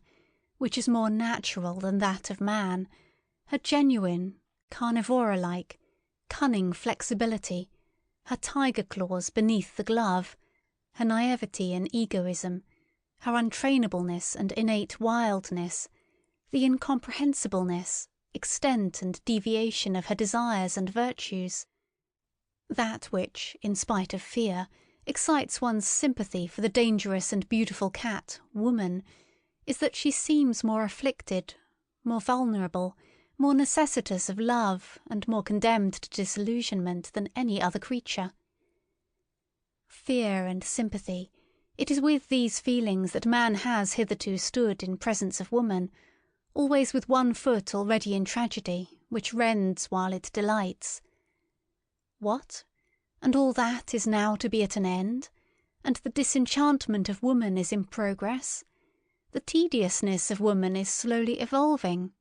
which is more natural than that of man, her genuine, carnivora-like, cunning flexibility, her tiger claws beneath the glove, her naivety and egoism, her untrainableness and innate wildness, the incomprehensibleness, extent and deviation of her desires and virtues. That which, in spite of fear, excites one's sympathy for the dangerous and beautiful cat, woman, is that she seems more afflicted, more vulnerable, more necessitous of love, and more condemned to disillusionment than any other creature. Fear and sympathy, it is with these feelings that man has hitherto stood in presence of woman, always with one foot already in tragedy, which rends while it delights. What? And all that is now to be at an end? And the disenchantment of woman is in progress? The tediousness of woman is slowly evolving?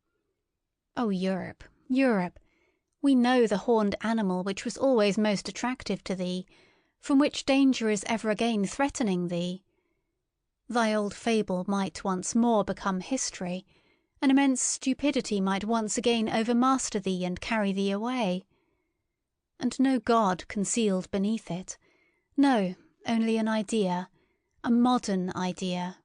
Oh, Europe, Europe! We know the horned animal which was always most attractive to thee, from which danger is ever again threatening thee. Thy old fable might once more become history, an immense stupidity might once again overmaster thee and carry thee away. And no God concealed beneath it, no, only an idea, a modern idea,